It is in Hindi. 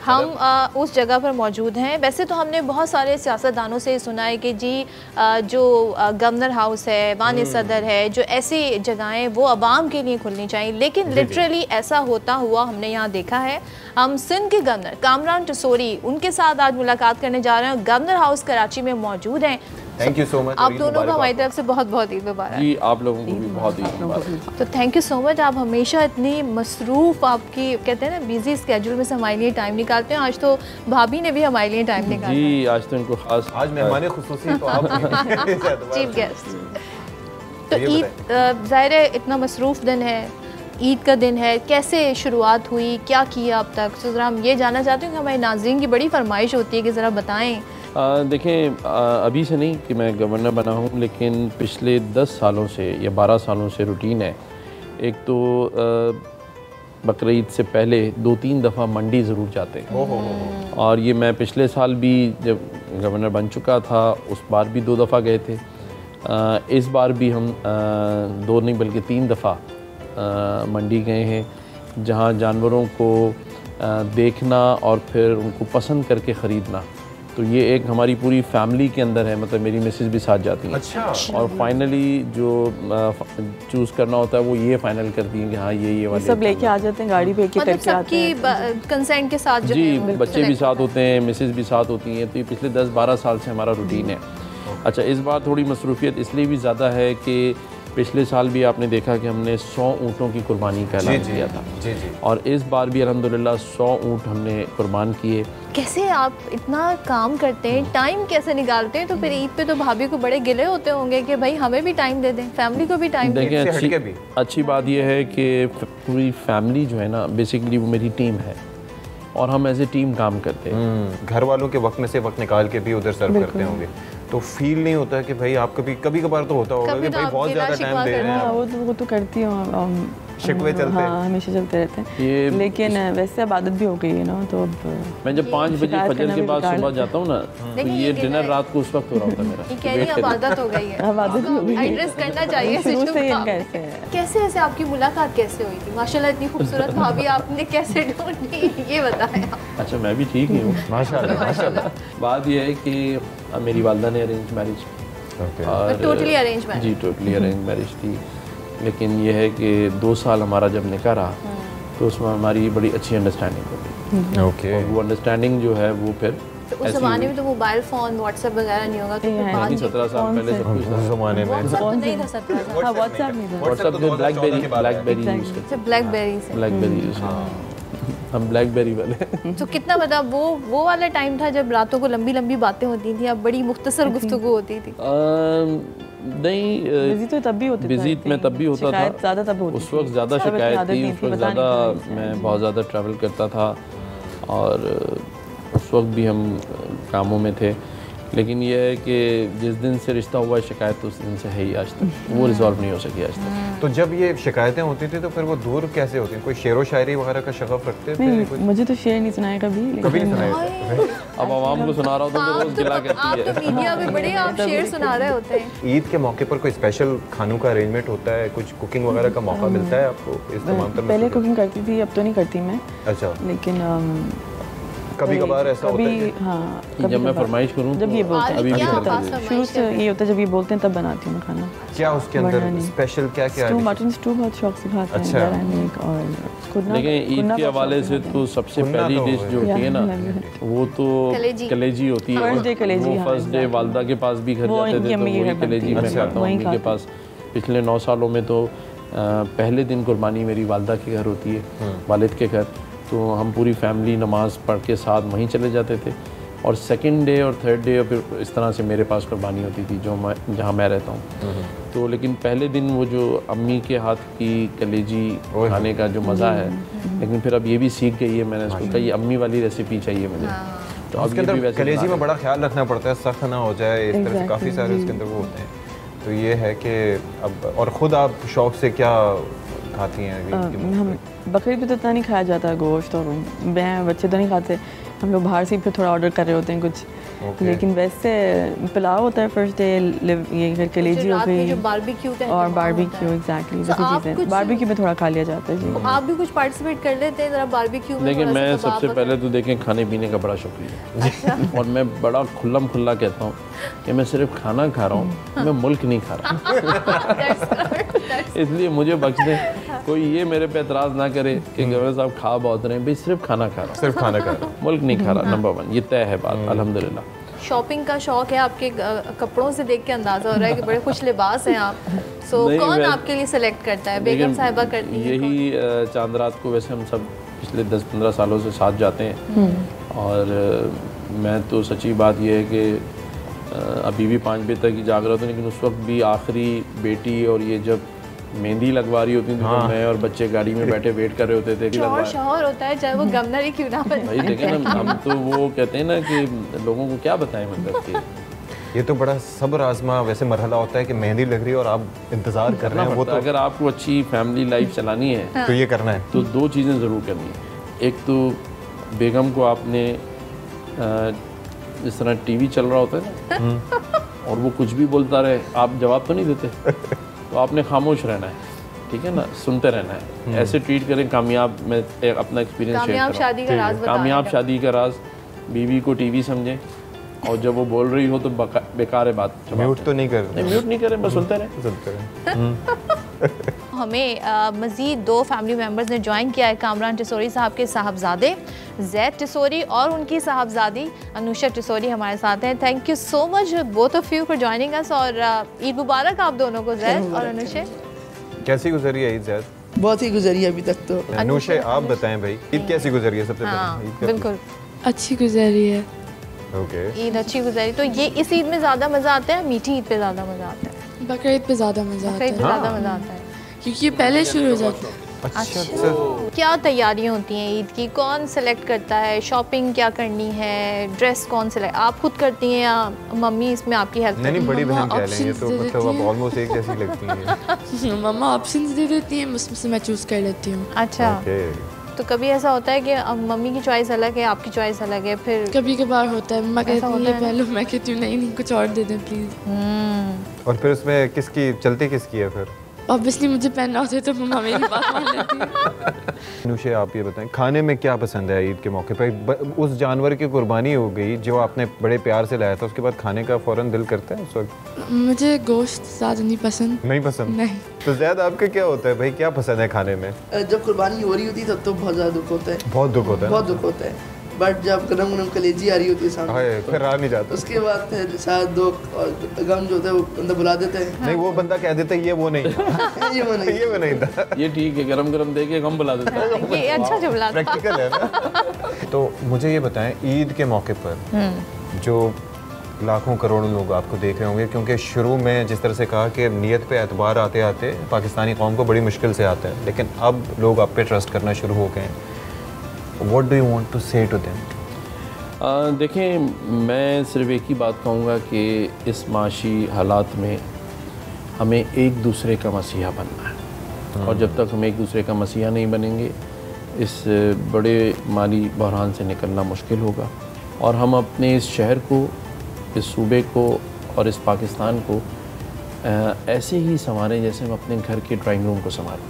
हम उस जगह पर मौजूद हैं। वैसे तो हमने बहुत सारे सियासतदानों से सुना है कि जी जो गवर्नर हाउस है, वान सदर है, जो ऐसी जगहें वो आवाम के लिए खुलनी चाहिए, लेकिन लिटरली ऐसा होता हुआ हमने यहाँ देखा है। हम सिंध के गवर्नर कामरान टसोरी उनके साथ आज मुलाकात करने जा रहे हैं, गवर्नर हाउस कराची में मौजूद हैं। Thank you so much. आप दोनों को हमारी तरफ से बहुत बहुत ईद मुबारक। जी आप लोगों को भी बहुत ईद मुबारक। तो थैंक यू सो मच। आप हमेशा इतनी मसरूफ़, आपकी कहते हैं ना बिजी स्केड्यूल में से हमारे लिए टाइम निकालते हैं। आज तो भाभी ने भी हमारे लिए टाइम निकाला। जी आज तो इनको खास, आज मेहमान खुसूसी तो आप चीफ गेस्ट। तो ईद ज़ाहिर है इतना मसरूफ़ दिन है, ईद का दिन है, कैसे शुरुआत हुई, क्या किया अब तक? तो ज़रा हम ये जानना चाहते हैं कि हमारे नाज़रीन की बड़ी फरमाइश होती है कि ज़रा बताएं। देखें अभी से नहीं कि मैं गवर्नर बना हूँ, लेकिन पिछले 10 सालों से या 12 सालों से रूटीन है। एक तो बकरीद से पहले 2-3 दफ़ा मंडी ज़रूर जाते हैं, और ये मैं पिछले साल भी जब गवर्नर बन चुका था उस बार भी 2 दफ़ा गए थे। इस बार भी हम 2 नहीं बल्कि 3 दफ़ा मंडी गए हैं, जहाँ जानवरों को देखना और फिर उनको पसंद करके ख़रीदना, तो ये एक हमारी पूरी फैमिली के अंदर है। मतलब मेरी मिसेस भी साथ जाती हैं। अच्छा। और फाइनली जो चूज़ करना होता है वो ये फाइनल करती हैं कि हाँ ये वाले सब लेके आ जाते हैं गाड़ी पे, एक मतलब सबकी कंसेंट के साथ जो जी है, बच्चे भी साथ होते हैं, मिसेस भी साथ होती हैं। तो ये पिछले 10-12 साल से हमारा रूटीन है। अच्छा इस बार थोड़ी मसरूफियत इसलिए भी ज़्यादा है कि पिछले साल भी आपने देखा कि हमने 100 ऊँटों की कुर्बानी का ऐलान किया था। जी जी। और इस बार भी अल्हम्दुलिल्लाह 100 ऊँट हमने कुर्बान किए। कैसे आप इतना काम करते हैं, टाइम कैसे निकालते हैं? तो फिर ईद पे तो भाभी को बड़े गिले होते होंगे कि भाई हमें भी टाइम दे दें, फैमिली को भी टाइम दें। देखिए अच्छी बात यह है कि पूरी फैमिली जो है ना बेसिकली वो मेरी टीम है, और हम एज ए टीम काम करते हैं। घर वालों के वक्त में से वक्त निकाल के भी उधर सर्व करते होंगे, तो फील नहीं होता कि भाई आप कभी कभार तो होता होगा कि भाई बहुत ज़्यादा टाइम दे रहे हैं। वो तो करती हूँ, शिकवे चलते हैं। हाँ हमेशा चलते रहते हैं, लेकिन वैसे अब आदत भी हो गई है ना। तो अब मैं जब 5 बजे फजर के बाद सुबह जाता हूँ ना, तो ये डिनर रात को उस वक्त हो रहा होता है मेरा। ये कह रही है अब आदत हो गई है, अब आदत हो गई है, एड्रेस करना चाहिए शुरू से ही सिस्टम। कैसे है। कैसे ऐसे आपकी मुलाकात कैसे हुई थी? माशाल्लाह इतनी खूबसूरत भाभी आपने कैसे ढूंढी, ये बताएं। अच्छा मैं भी ठीक ही हूँ माशाल्लाह माशाल्लाह। बात यह है कि मेरी वालदा ने अरेंज मैरिज, और टोटली अरेंज मैरिज? जी टोटली अरेंज मैरिज थी, लेकिन यह है कि 2 साल हमारा जब निकाह रहा तो उसमें हमारी बड़ी अच्छी अंडरस्टैंडिंग हो गई। ओके। और वो अंडरस्टैंडिंग जो है वो फिर तो उस ज़माने में तो मोबाइल फ़ोन व्हाट्सएप वगैरह नहीं होगा, तो फिर बात 17 साल पहले सब कुछ था। उस ज़माने में व्हाट्सएप तो नहीं था 17 साल। हाँ व्हाट्सएप नहीं था, व्हाट्सएप जो ब्लैकबेरी यूज़ करते, ब्लैकबेरी से ब्लैकबेरी यूज़ करते, हम ब्लैकबेरी वाले। तो कितना मतलब वो वाला टाइम था जब रातों को लंबी लंबी बातें होती थी, अब बड़ी मुख्तसर गुफ्तगू होती थी? नहीं बिजी तो तब भी होती, बिजी मैं तब भी होता था, ज़्यादा तब होती उस वक्त ज़्यादा शिकायत थी, उस वक्त ज़्यादा मैं बहुत ज़्यादा ट्रैवल करता था, और उस वक्त भी हम कामों में थे। लेकिन यह है कि जिस दिन से रिश्ता हुआ शिकायत तो उस दिन से है ही आज तक, वो रिजॉल्व नहीं हो सकी आज तक। तो जब ये शिकायतें होती थी तो फिर वो दूर कैसे होती हैं? कोई शेरो शायरी वगैरह का शगफ रखते थे? मुझे तो शेर नहीं सुनाया कभी नहीं सुनाया। अब आवाम को सुना रहा हूँ तो रोज गिला करती है। आप तो मीडिया में बड़े आप शेर सुना रहे होते हैं। ईद के मौके पर कोई स्पेशल खानों का अरेंजमेंट होता है, कुछ कुकिंग वगैरह का मौका मिलता है आपको इस तमाम तरह? पहले कुकिंग करती थी, अब तो नहीं करती मैं। अच्छा। लेकिन कभी कभार ऐसा होता है? हाँ जब मैं फरमाइश करूँ जब ये बोलते हैं, अभी भी शुरू से ये होता है जब ये बोलते हैं तब बनाती हूँ खाना। क्या उसके अंदर स्पेशल क्या क्या है? मटन स्टू बहुत शौक से खाते हैं। और लेकिन ईद के हवाले से तो सबसे पहली डिश जो होती है ना वो तो कलेजी होती है। वो फर्स्ट डे वालदा के पास भी घर जाते थे तो वही कलेजी मैं खाता हूँ उनके पास। पिछले 9 सालों में तो पहले दिन कुर्बानी मेरी वालदा के घर होती है, वालिद के घर, तो हम पूरी फैमिली नमाज़ पढ़ के साथ वहीं चले जाते थे, और सेकंड डे और थर्ड डे फिर इस तरह से मेरे पास कुर्बानी होती थी जहाँ मैं रहता हूँ। तो लेकिन पहले दिन वो जो अम्मी के हाथ की कलेजी खाने का जो मज़ा है, लेकिन फिर अब ये भी सीख गई है, मैंने उसको कहा ये अम्मी वाली रेसिपी चाहिए मुझे। तो उसके अंदर कलेजी में बड़ा ख्याल रखना पड़ता है, सख्त ना हो जाए, इस तरह से काफ़ी सारे उसके अंदर वो होते हैं। तो ये है कि अब और ख़ुद आप शौक़ से क्या खाती हैं? हम बकरीद पे तो इतना नहीं खाया जाता गोश्त, और बच्चे तो नहीं खाते, हम लोग बाहर से फिर थोड़ा ऑर्डर कर रहे होते हैं कुछ, लेकिन वैसे पुलाव होता है फर्स्ट डे, ये फिर कलेजी हो गई और बारबेक्यू, एग्जैक्टली वैसी चीज़ें। बारबेक्यू में थोड़ा खा लिया जाता है जी। आप भी कुछ पार्टिसिपेट कर लेते हैं ज़रा बारबेक्यू में? देखिए मैं सबसे पहले तो देखें खाने पीने का बड़ा शौकीन और मैं बड़ा खुल्लम खुल्ला कहता हूँ कि मैं सिर्फ खाना खा रहा हूँ, मैं मुल्क नहीं खा रहा। इसलिए मुझे बख्श दें, कोई ये मेरे पे एतराज़ ना करे कि गवर्नर साहब खा बहुत रहे हैं, भाई सिर्फ खाना खा रहा हूँ, सिर्फ खाना खा रहा हूँ, मुल्क नहीं खा रहा। नंबर 1 ये तय है बात अल्हम्दुलिल्लाह। शॉपिंग का शौक है आपके, कपड़ों से देख के अंदाज़ा हो रहा है कि बड़े खुश लिबास हैं आप। कौन आपके लिए सेलेक्ट करता है? बेगम साहिबा करती है? यही चांद रात को वैसे हम सब पिछले 10-15 सालों से साथ जाते हैं और मैं तो सच्ची बात यह है कि अभी भी 5 बजे तक ही जाग रहा था, लेकिन उस वक्त भी आखिरी बेटी और ये जब मेहंदी लगवा रही होती थी तो मैं और बच्चे गाड़ी में बैठे वेट कर रहे होते थे कि शौहर होता है चाहे वो गवर्नर ही क्यों ना बने। भाई देखें ना, हम तो वो कहते हैं ना कि लोगों को क्या बताएं, मतलब कि ये तो बड़ा सब्र आजमा वैसे मरहला होता है कि मेहंदी लग रही है और आप इंतज़ार कर रहे हैं। वो तो अगर आपको अच्छी फैमिली लाइफ चलानी है तो ये करना है, तो 2 चीज़ें ज़रूर करनी है। एक तो बेगम को आपने जिस तरह टीवी चल रहा होता है ना और वो कुछ भी बोलता रहे, आप जवाब तो नहीं देते, तो आपने खामोश रहना है, ठीक है ना, सुनते रहना है। ऐसे ट्रीट करें कामयाब। मैं अपना एक्सपीरियंस शेयर कर रहा हूं। कामयाब शादी का राज, बीवी को टीवी समझें और जब वो बोल रही हो तो बेकार है बात। म्यूट तो नहीं कर, म्यूट नहीं करें, बस सुनते रहें। हमें मज़ीद 2 फैमिली मेम्बर्स ने ज्वाइन किया है, कामरान टिसोरी साहब के साहबजादे जैद टिसोरी और उनकी साहबजादी अनुषा टिसोरी हमारे साथ हैं। Thank you so much both of you for joining us और ईद मुबारक आप दोनों को, जैद और अनुषा। कैसी गुजरी है ईद जैद? बहुत ही गुजरी है अभी तक तो। अनुषा आप बताएं भाई, ईद कैसी गुजरी है? सबसे पहले बिल्कुल अच्छी गुजरी है। ओके, ईद अच्छी गुजरी। तो ये इस ईद में ज़्यादा मज़ा आता है, मीठी ईद पे ज़्यादा मज़ा आता है? बकरीद पे ज़्यादा मज़ा आता है। ज़्यादा मज़ा आता है क्योंकि ये पहले शुरू हो जाता है। अच्छा। क्या तैयारियां होती हैं ईद की? कौन सेलेक्ट करता है? शॉपिंग क्या करनी है? ड्रेस कौन सेलेक्ट, आप खुद करती हैं या मम्मी इसमें आपकी हेल्प? नहीं, बड़ी बहन कह रही है तो मतलब आप ऑलमोस्ट एक जैसी लगती हैं। मम्मा ऑप्शंस दे देती हैं, उसमें मैं चूज़ कर लेती हूँ। अच्छा, तो कभी ऐसा होता है कि मम्मी की चॉइस अलग है, आपकी चॉइस अलग है? फिर कभी कभार होता है, मम्मा कहती है पहले, मैं कहती हूँ नहीं कुछ और दे दें प्लीज़। और फिर उसमें किसकी चलती किसकी है फिर? ऑब्वियसली मुझे पहनना होता है तो मम्मा मेरी बात मान लेती है। अनुषा आप ये बताएं, खाने में क्या पसंद है ईद के मौके पर? उस जानवर की कुर्बानी हो गई जो आपने बड़े प्यार से लाया था, उसके बाद खाने का फौरन दिल करता है उस वक्त? मुझे गोश्त ज़्यादा नहीं पसंद। नहीं पसंद? नहीं। तो ज़्यादा आपका क्या होता है भाई, क्या पसंद है खाने में? जब कुर्बानी हो रही होती है तब तो बहुत ज़्यादा दुख होता है। बहुत दुख होता है? बहुत दुख होता है, बट जब गरम गरम कलेजी आ रही होती है सामने फिर रहा नहीं जाता। उसके बाद फिर शायद दुख और गम जो होता है वो बंदा बुला देता है। नहीं, वो बंदा कह देता है ये वो नहीं ये वो नहीं था। ये ठीक है, गरम गरम दे के गम बुला देता है। ये अच्छा जुमला, प्रैक्टिकल है ना। तो मुझे ये बताएं, ईद के मौके पर जो लाखों करोड़ों लोग आपको देख रहे होंगे, क्योंकि शुरू में जिस तरह से कहा कि नीयत पे एतबार आते आते पाकिस्तानी कौम को बड़ी मुश्किल से आता है, लेकिन अब लोग आप पे ट्रस्ट करना शुरू हो गए हैं। What do you want to say to them? देखें, मैं सिर्फ एक ही बात कहूँगा कि इस माशी हालात में हमें एक दूसरे का मसीहा बनना है और जब तक हम एक दूसरे का मसीहा नहीं बनेंगे, इस बड़े माली बहरान से निकलना मुश्किल होगा और हम अपने इस शहर को, इस सूबे को और इस पाकिस्तान को ऐसे ही संवारें जैसे हम अपने घर के ड्राइंग रूम को संवारें।